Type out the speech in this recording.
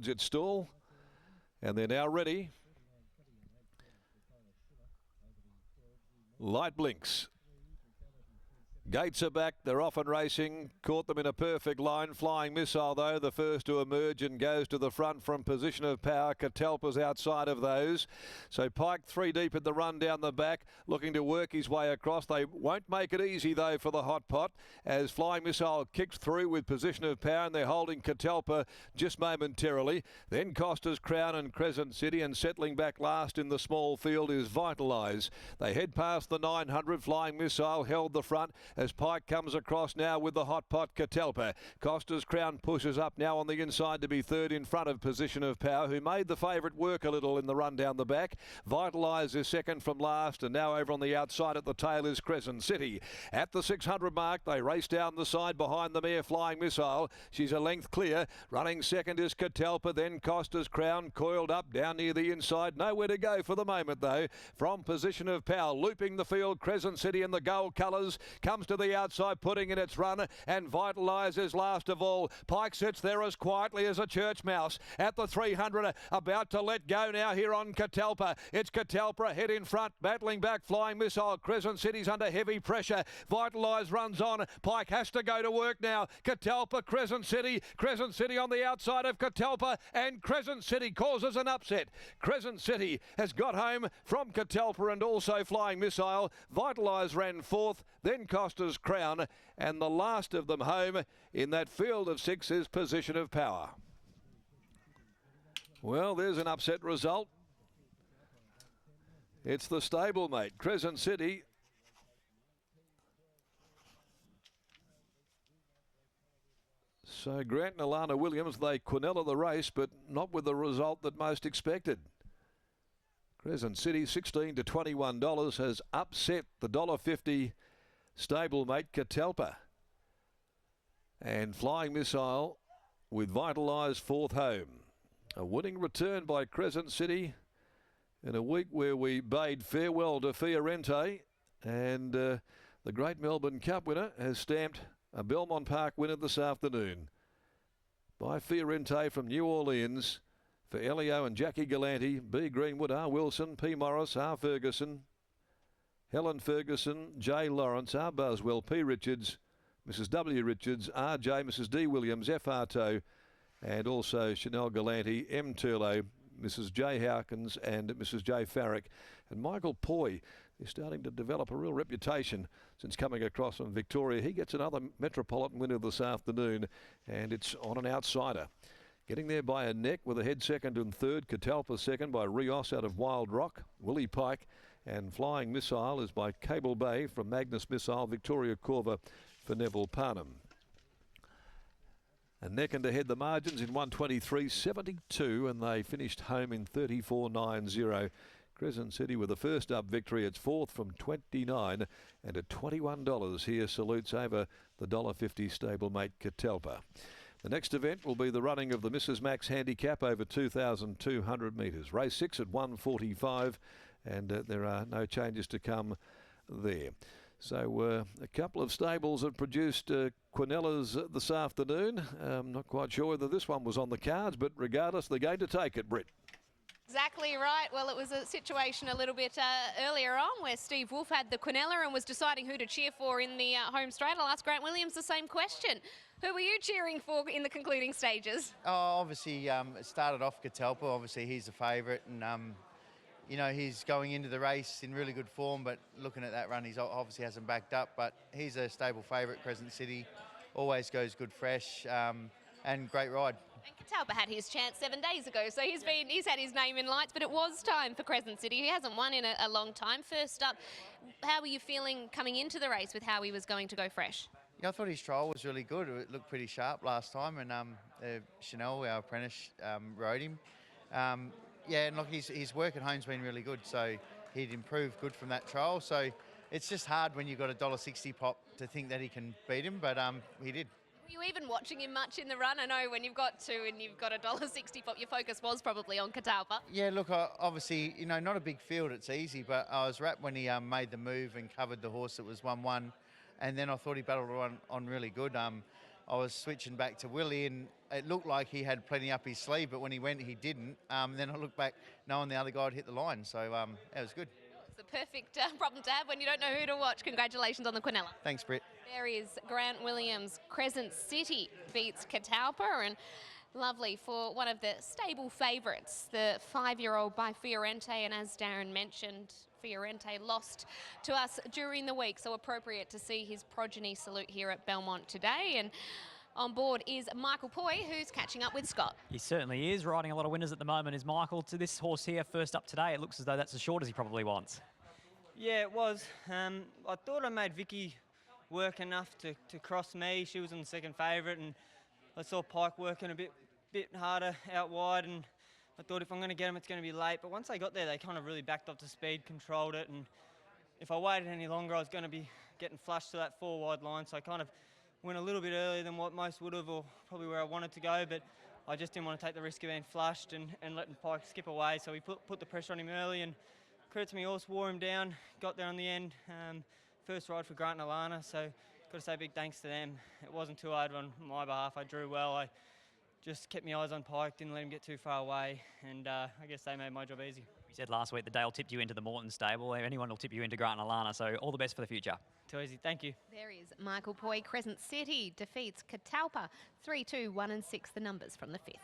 towards its stall. And they're now ready. Light blinks. Gates are back. They're off and racing. Caught them in a perfect line. Flying Missile, though, the first to emerge and goes to the front from position of power. Catalpa's outside of those. So Pike 3 deep in the run down the back, looking to work his way across. They won't make it easy, though, for the hot pot, as Flying Missile kicks through with position of power, and they're holding Catalpa just momentarily. Then Costa's Crown and Crescent City, and settling back last in the small field is Vitalise. They head past the 900. Flying Missile held the front as Pike comes across now with the hot pot Catalpa. Costa's Crown pushes up now on the inside to be third in front of position of power, who made the favourite work a little in the run down the back. Vitalise is second from last, and now over on the outside at the tail is Crescent City. At the 600 mark, they race down the side behind the mare Flying Missile. She's a length clear. Running second is Catalpa, then Costa's Crown, coiled up down near the inside. Nowhere to go for the moment, though. From position of power, looping the field, Crescent City in the gold colours, comes to the outside, putting in its run, and Vitalise is last of all. Pike sits there as quietly as a church mouse at the 300, about to let go now here on Catalpa. It's Catalpa ahead in front, battling back Flying Missile. Crescent City's under heavy pressure. Vitalise runs on. Pike has to go to work now. Catalpa, Crescent City on the outside of Catalpa, and Crescent City causes an upset. Crescent City has got home from Catalpa and also Flying Missile. Vitalise ran fourth, then Costa's Crown, and the last of them home in that field of 6 is Position of Power. Well, there's an upset result. It's the stablemate, Crescent City. So Grant and Alana Williams, they Quinella the race, but not with the result that most expected. Crescent City, $16 to $21, has upset the $1.50 stablemate Catalpa. And Flying Missile with Vitalise fourth home. A winning return by Crescent City in a week where we bade farewell to Fiorente, and the Great Melbourne Cup winner has stamped a Belmont Park winner this afternoon by Fiorente from New Orleans for Elio and Jackie Galanti, B. Greenwood, R. Wilson, P. Morris, R. Ferguson, Helen Ferguson, J. Lawrence, R. Buswell, P. Richards, Mrs. W. Richards, R. J. Mrs. D. Williams, F. Arto, and also Chanel Galanti, M. Turlo, Mrs. J. Hawkins and Mrs. J. Farrick. And Michael Poy is starting to develop a real reputation since coming across from Victoria. He gets another Metropolitan winner this afternoon, and it's on an outsider. Getting there by a neck with a head second and third. Catalpa second by Rios out of Wild Rock. Willie Pike, and Flying Missile is by Cable Bay from Magnus Missile. Victoria Corva for Neville Parnham. And neck and ahead the margins in 123.72, and they finished home in 34.90. Crescent City with the first up victory. It's fourth from 29, and at $21 here salutes over the $1.50 stablemate Catalpa. The next event will be the running of the Mrs. Max Handicap over 2,200 metres. Race 6 at 1:45, and there are no changes to come there. So a couple of stables have produced Quinellas this afternoon. I'm not quite sure whether this one was on the cards, but regardless, they're going to take it, Britt. Exactly right. Well, it was a situation a little bit earlier on where Steve Wolf had the Quinella and was deciding who to cheer for in the home straight. I'll ask Grant Williams the same question. Who were you cheering for in the concluding stages? Oh, obviously, it started off Catalpa. Obviously, he's the favourite, and you know, he's going into the race in really good form, but looking at that run, he's obviously hasn't backed up, but he's a stable favourite. Crescent City always goes good fresh, and great ride. And Catalpa had his chance 7 days ago, so he's had his name in lights, but it was time for Crescent City. He hasn't won in a long time. First up, how were you feeling coming into the race with how he was going to go fresh? Yeah, I thought his trial was really good. It looked pretty sharp last time, and Chanel, our apprentice, rode him. Yeah, and look, his work at home's been really good, so he'd improved good from that trial. So it's just hard when you've got a $1.60 pop to think that he can beat him, but he did. Were you even watching him much in the run? I know when you've got two and you've got a $1.60 pop, your focus was probably on Catalpa. Yeah, look, obviously, you know, not a big field, it's easy, but I was wrapped when he made the move and covered the horse that was 1-1, and then I thought he battled on really good. I was switching back to Willie, and it looked like he had plenty up his sleeve, but when he went, he didn't. Then I looked back, knowing the other guy had hit the line, so it was good. It's the perfect problem to have when you don't know who to watch. Congratulations on the Quinella. Thanks, Britt. There is Grant Williams. Crescent City beats Catalpa, and lovely for one of the stable favourites, the 5-year-old by Fiorente. And as Darren mentioned, Fiorente lost to us during the week, so appropriate to see his progeny salute here at Belmont today. And on board is Michael Poy, who's catching up with Scott. He certainly is. Riding a lot of winners at the moment is Michael. To this horse here, first up today, it looks as though that's as short as he probably wants. Yeah, it was. I thought I made Vicky work enough to cross me. She was in the second favourite, and I saw Pike working a bit harder out wide, and I thought if I'm going to get him, it's going to be late. But once they got there, they kind of really backed up to speed, controlled it, and if I waited any longer, I was going to be getting flushed to that 4-wide line. So I kind of went a little bit earlier than what most would have, or probably where I wanted to go, but I just didn't want to take the risk of being flushed and letting Pike skip away. So we put the pressure on him early, and credit to me horse, wore him down, got there on the end. First ride for Grant and Alana, so got to say big thanks to them. It wasn't too hard on my behalf. I drew well. I just kept my eyes on Pike, didn't let him get too far away, and I guess they made my job easy. You said last week that Dale tipped you into the Morton stable. Anyone will tip you into Grant and Alana, so all the best for the future. Too easy, thank you. There is Michael Poy. Crescent City defeats Catalpa 3, 2, 1 and 6, the numbers from the 5th.